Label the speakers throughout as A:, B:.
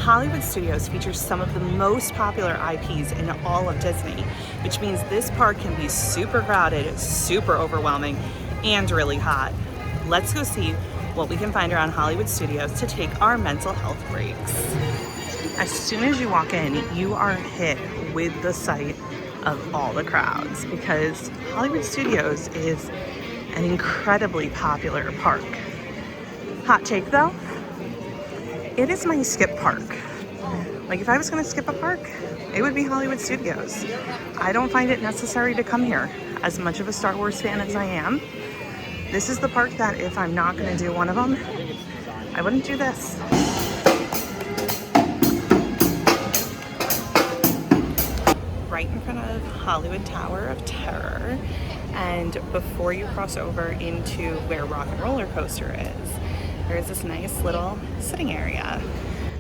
A: Hollywood Studios features some of the most popular IPs in all of Disney, which means this park can be super crowded, super overwhelming, and really hot. Let's go see what we can find around Hollywood Studios to take our mental health breaks. As soon as you walk in, you are hit with the sight of all the crowds because Hollywood Studios is an incredibly popular park. Hot take though, it is my skip park. Like if I was gonna skip a park, it would be Hollywood Studios. I don't find it necessary to come here. As much of a Star Wars fan as I am, this is the park that if I'm not gonna do one of them, I wouldn't do this. Right in front of Hollywood Tower of Terror, and before you cross over into where Rock and Roller Coaster is, there's this nice little sitting area.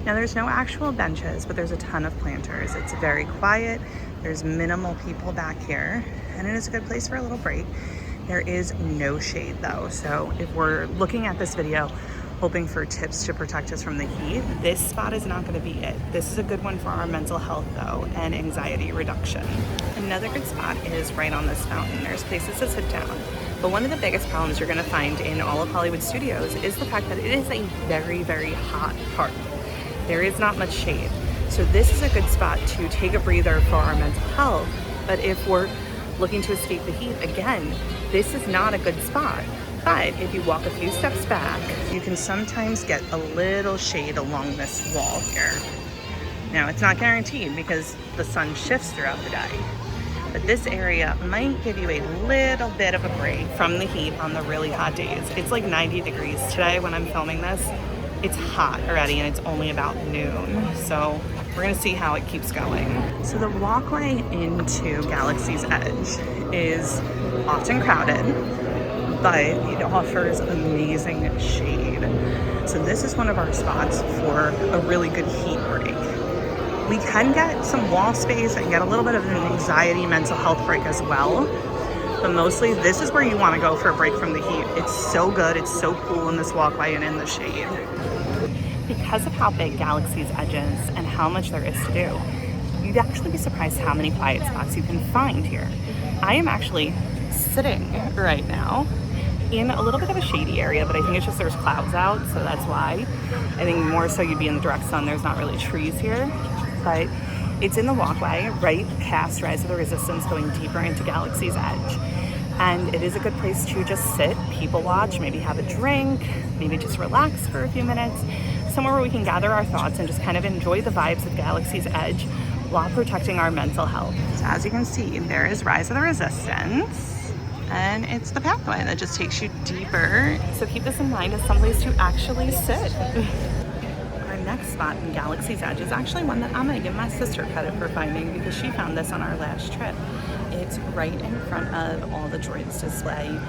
A: Now there's no actual benches, but there's a ton of planters. It's very quiet. There's minimal people back here, and it is a good place for a little break. There is no shade though, so if we're looking at this video hoping for tips to protect us from the heat, this spot is not going to be it. This is a good one for our mental health though, and anxiety reduction. Another good spot is right on this fountain. There's places to sit down, but one of the biggest problems you're going to find in all of Hollywood Studios is the fact that it is a very, very hot park. There is not much shade. So this is a good spot to take a breather for our mental health, but if we're looking to escape the heat, again, this is not a good spot. But if you walk a few steps back, you can sometimes get a little shade along this wall here. Now, it's not guaranteed because the sun shifts throughout the day, but this area might give you a little bit of a break from the heat on the really hot days. It's like 90 degrees today when I'm filming this. It's hot already and it's only about noon. So we're gonna see how it keeps going. So the walkway into Galaxy's Edge is often crowded, but it offers amazing shade. So this is one of our spots for a really good heat break. We can get some wall space and get a little bit of an anxiety mental health break as well, but mostly this is where you want to go for a break from the heat. It's so good, it's so cool in this walkway and in the shade. Because of how big Galaxy's Edge is and how much there is to do, you'd actually be surprised how many quiet spots you can find here. I am actually sitting right now in a little bit of a shady area, but I think it's just there's clouds out, so that's why. I think more so you'd be in the direct sun. There's not really trees here, but it's in the walkway right past Rise of the Resistance going deeper into Galaxy's Edge. And it is a good place to just sit, people watch, maybe have a drink, maybe just relax for a few minutes, somewhere where we can gather our thoughts and just kind of enjoy the vibes of Galaxy's Edge while protecting our mental health. So as you can see, there is Rise of the Resistance. And it's the pathway that just takes you deeper. So keep this in mind as someplace to actually sit. Our next spot in Galaxy's Edge is actually one that I'm gonna give my sister credit for finding because she found this on our last trip. It's right in front of all the droids display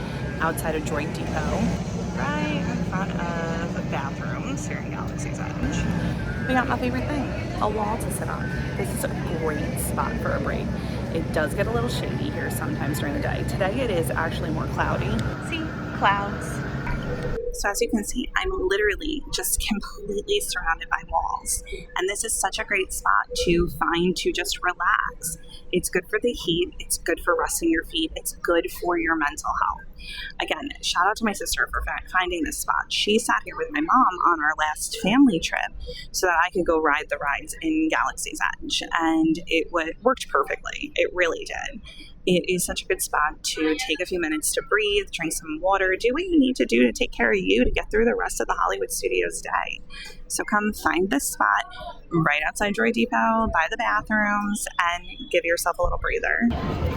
A: outside of Droid Depot, right in front of bathrooms here in Galaxy's Edge. We got my favorite thing, a wall to sit on. This is a great spot for a break. It does get a little shady here sometimes during the day. Today it is actually more cloudy. See, clouds. So as you can see, I'm literally just completely surrounded by walls. And this is such a great spot to find to just relax. It's good for the heat. It's good for resting your feet. It's good for your mental health. Again, shout out to my sister for finding this spot. She sat here with my mom on our last family trip so that I could go ride the rides in Galaxy's Edge. And it worked perfectly. It really did. It is such a good spot to take a few minutes to breathe, drink some water, do what you need to do to take care of you to get through the rest of the Hollywood Studios day. So come find this spot right outside Droid Depot, by the bathrooms, and give yourself a little breather.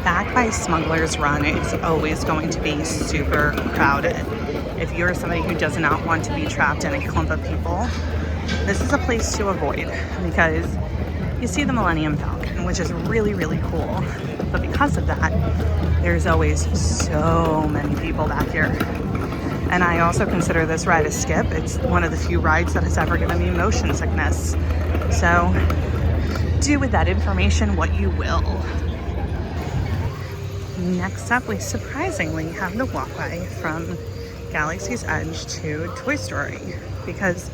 A: Back by Smuggler's Run, it's always going to be super crowded. If you're somebody who does not want to be trapped in a clump of people, this is a place to avoid because you see the Millennium Falcon, which is really, really cool. But because of that, there's always so many people back here. And I also consider this ride a skip. It's one of the few rides that has ever given me motion sickness. So do with that information what you will. Next up, we surprisingly have the walkway from Galaxy's Edge to Toy Story because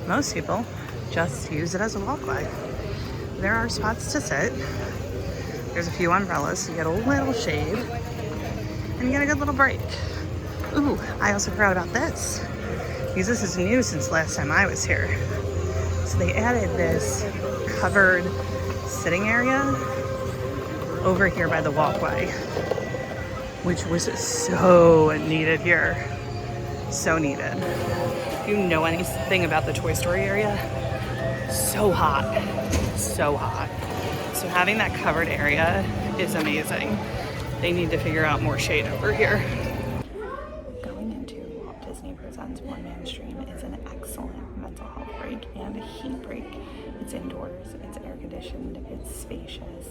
A: most people just use it as a walkway. There are spots to sit. There's a few umbrellas, so you get a little shade. And you get a good little break. Ooh, I also forgot about this. Because this is new since last time I was here. So they added this covered sitting area over here by the walkway, which was so needed here. So needed. If you know anything about the Toy Story area, so hot. So hot. So having that covered area is amazing. They need to figure out more shade over here. Going into Walt Disney Presents One Man Stream is an excellent mental health break and a heat break. It's indoors, it's air conditioned, it's spacious.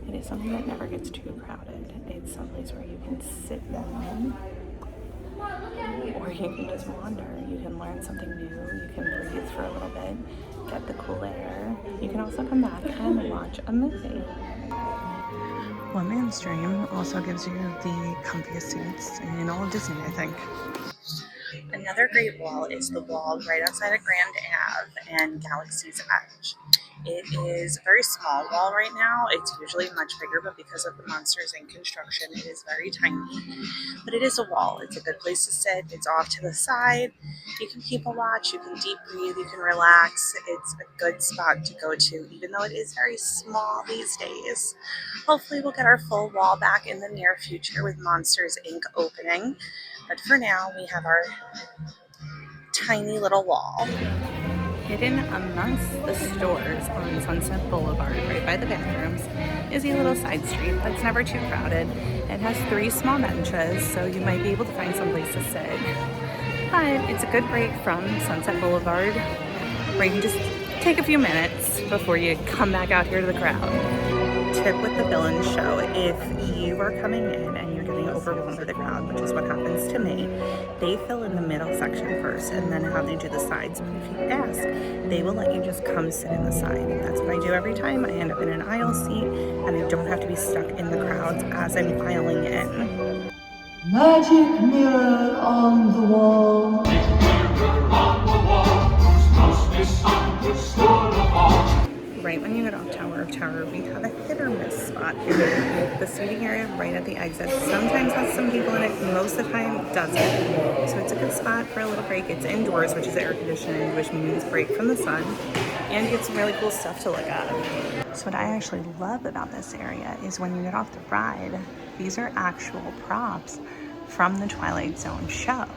A: It is something that never gets too crowded. It's someplace where you can sit down, or you can just wander. You can learn something new. You can breathe for a little bit, get the cool air. You can also come back and watch a movie. One Man Stream also gives you the comfiest seats in all of Disney, I think. Another great wall is the wall right outside of Grand Ave and Galaxy's Edge. It is a very small wall right now. It's usually much bigger, but because of the Monsters Inc. construction, it is very tiny. But it is a wall. It's a good place to sit. It's off to the side. You can people watch. You can deep breathe. You can relax. It's a good spot to go to, even though it is very small these days. Hopefully we'll get our full wall back in the near future with Monsters Inc. opening. But for now, we have our tiny little wall. Hidden amongst the stores on Sunset Boulevard, right by the bathrooms, is a little side street that's never too crowded. It has 3 small benches, so you might be able to find some place to sit. But it's a good break from Sunset Boulevard, where you can just take a few minutes before you come back out here to the crowd. Tip with the villain show: if you are coming in and you're getting overwhelmed with the crowd, which is what happens to me, they fill in the middle section first and then have you do the sides. But if you ask, they will let you just come sit in the side. That's what I do every time. I end up in an aisle seat and I don't have to be stuck in the crowds as I'm filing in.
B: Magic mirror on the wall.
A: Right when you get off Tower of Terror, we have a hit or miss spot here. The seating area right at the exit sometimes has some people in it, most of the time doesn't. So it's a good spot for a little break. It's indoors, which is air conditioned, which means break from the sun, and you get some really cool stuff to look at. So what I actually love about this area is when you get off the ride, these are actual props from the Twilight Zone show.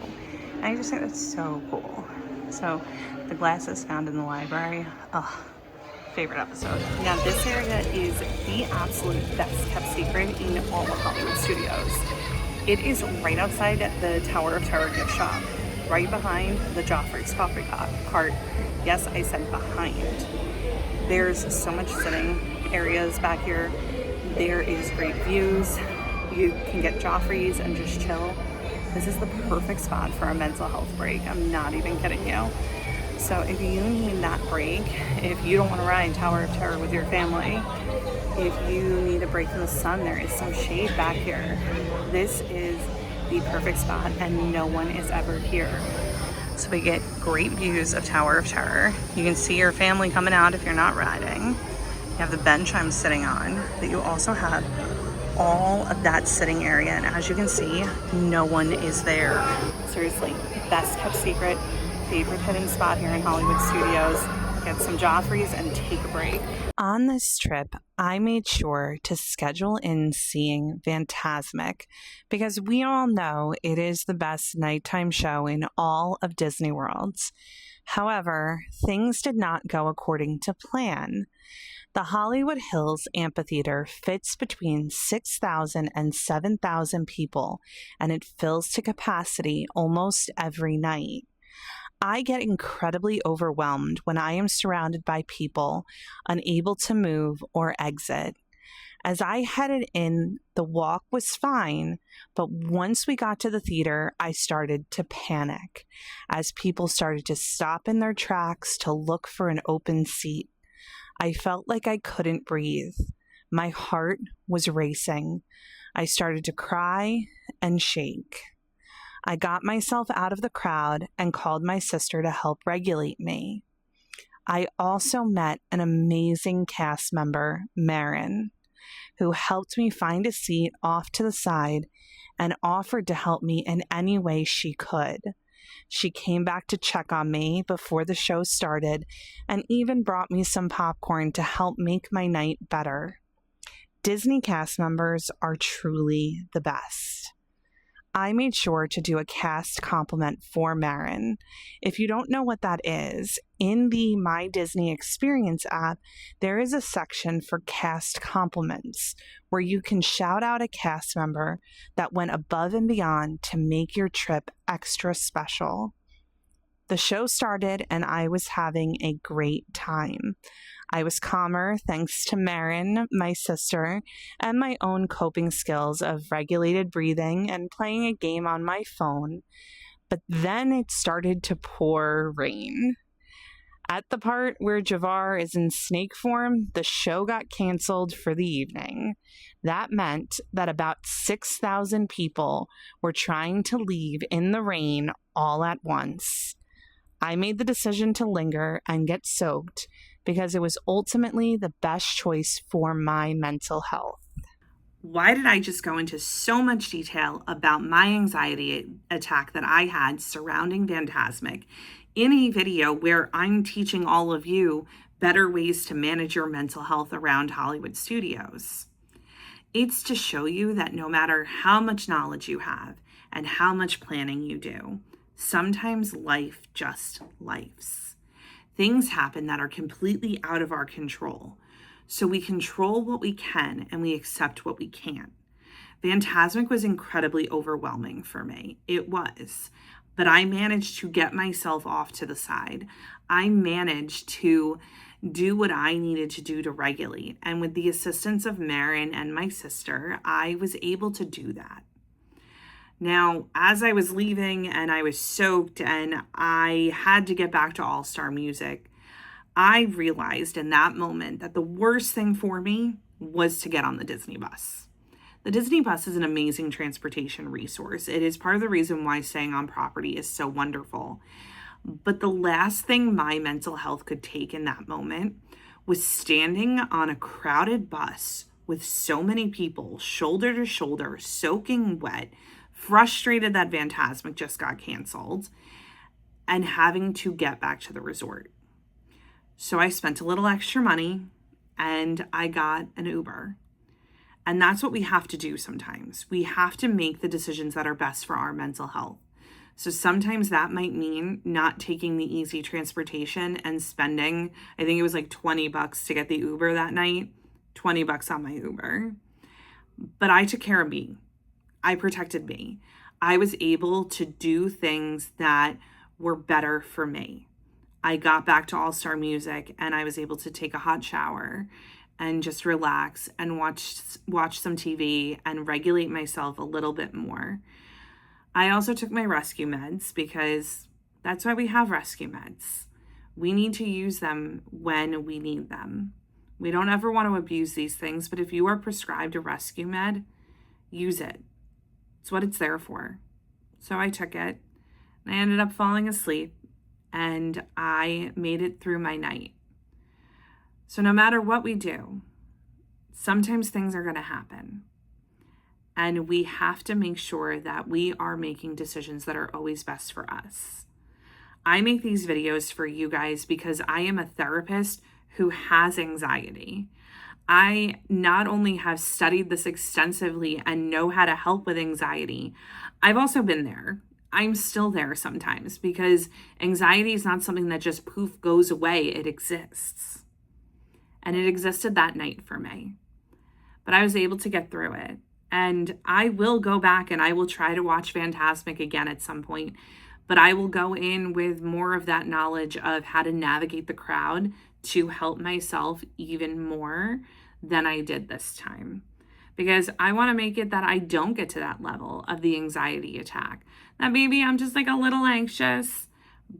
A: And I just think that's so cool. So the glasses found in the library, favorite episode. Now this area is the absolute best kept secret in all of Hollywood Studios. It is right outside the Tower of Terror gift shop, right behind the Joffrey's Coffee Cart. Yes, I said behind. There's so much sitting areas back here. There is great views. You can get Joffrey's and just chill. This is the perfect spot for a mental health break. I'm not even kidding you. So if you need that break, if you don't want to ride Tower of Terror with your family, if you need a break from the sun, there is some shade back here. This is the perfect spot and no one is ever here. So we get great views of Tower of Terror. You can see your family coming out if you're not riding. You have the bench I'm sitting on, but you also have all of that sitting area, and as you can see, no one is there. Seriously, best kept secret, favorite hidden spot here in Hollywood Studios. Get some Joffrey's and take a break. On this trip, I made sure to schedule in seeing Fantasmic because we all know it is the best nighttime show in all of Disney Worlds. However, things did not go according to plan. The Hollywood Hills Amphitheater fits between 6,000 and 7,000 people, and it fills to capacity almost every night. I get incredibly overwhelmed when I am surrounded by people unable to move or exit. As I headed in, the walk was fine, but once we got to the theater, I started to panic as people started to stop in their tracks to look for an open seat. I felt like I couldn't breathe. My heart was racing. I started to cry and shake. I got myself out of the crowd and called my sister to help regulate me. I also met an amazing cast member, Marin, who helped me find a seat off to the side and offered to help me in any way she could. She came back to check on me before the show started and even brought me some popcorn to help make my night better. Disney cast members are truly the best. I made sure to do a cast compliment for Marin. If you don't know what that is, in the My Disney Experience app, there is a section for cast compliments where you can shout out a cast member that went above and beyond to make your trip extra special. The show started and I was having a great time. I was calmer thanks to Marin, my sister, and my own coping skills of regulated breathing and playing a game on my phone. But then it started to pour rain. At the part where Jafar is in snake form, the show got canceled for the evening. That meant that about 6,000 people were trying to leave in the rain all at once. I made the decision to linger and get soaked because it was ultimately the best choice for my mental health. Why did I just go into so much detail about my anxiety attack that I had surrounding Fantasmic in a video where I'm teaching all of you better ways to manage your mental health around Hollywood studios? It's to show you that no matter how much knowledge you have and how much planning you do, sometimes life just lifes. Things happen that are completely out of our control. So we control what we can and we accept what we can't. Fantasmic was incredibly overwhelming for me. It was. But I managed to get myself off to the side. I managed to do what I needed to do to regulate. And with the assistance of Marin and my sister, I was able to do that. Now, as I was leaving and I was soaked and I had to get back to All Star Music, I realized in that moment that the worst thing for me was to get on the Disney bus. The Disney bus is an amazing transportation resource. It is part of the reason why staying on property is so wonderful. But the last thing my mental health could take in that moment was standing on a crowded bus with so many people, shoulder to shoulder, soaking wet, frustrated that Fantasmic just got canceled, and having to get back to the resort. So I spent a little extra money and I got an Uber. And that's what we have to do sometimes. We have to make the decisions that are best for our mental health. So sometimes that might mean not taking the easy transportation and spending, I think it was like $20 to get the Uber that night, $20 on my Uber. But I took care of me. I protected me. I was able to do things that were better for me. I got back to All Star Music and I was able to take a hot shower and just relax and watch some TV and regulate myself a little bit more. I also took my rescue meds because that's why we have rescue meds. We need to use them when we need them. We don't ever want to abuse these things, but if you are prescribed a rescue med, use it. It's what it's there for. So I took it and I ended up falling asleep and I made it through my night. So no matter what we do, sometimes things are going to happen. And we have to make sure that we are making decisions that are always best for us. I make these videos for you guys because I am a therapist who has anxiety. I not only have studied this extensively and know how to help with anxiety, I've also been there. I'm still there sometimes because anxiety is not something that just poof goes away. It exists. And it existed that night for me. But I was able to get through it. And I will go back and I will try to watch Fantasmic again at some point. But I will go in with more of that knowledge of how to navigate the crowd to help myself even more than I did this time. Because I want to make it that I don't get to that level of the anxiety attack. That maybe I'm just like a little anxious,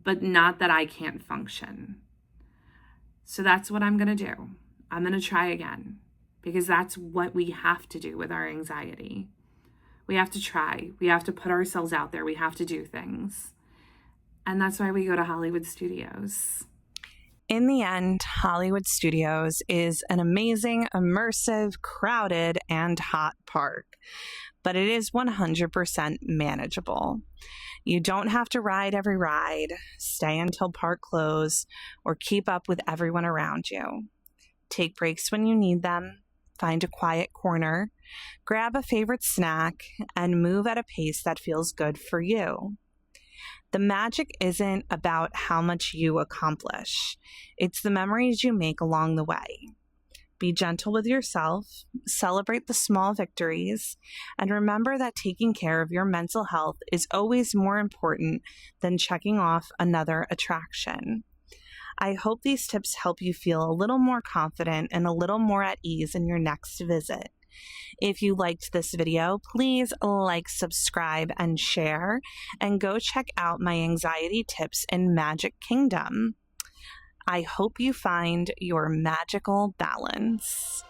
A: but not that I can't function. So that's what I'm going to do. I'm going to try again because that's what we have to do with our anxiety. We have to try. We have to put ourselves out there. We have to do things. And that's why we go to Hollywood studios. In the end, Hollywood Studios is an amazing, immersive, crowded, and hot park, but it is 100% manageable. You don't have to ride every ride, stay until park close, or keep up with everyone around you. Take breaks when you need them, find a quiet corner, grab a favorite snack, and move at a pace that feels good for you. The magic isn't about how much you accomplish. It's the memories you make along the way. Be gentle with yourself, celebrate the small victories, and remember that taking care of your mental health is always more important than checking off another attraction. I hope these tips help you feel a little more confident and a little more at ease in your next visit. If you liked this video, please like, subscribe, and share, and go check out my anxiety tips in Magic Kingdom. I hope you find your magical balance.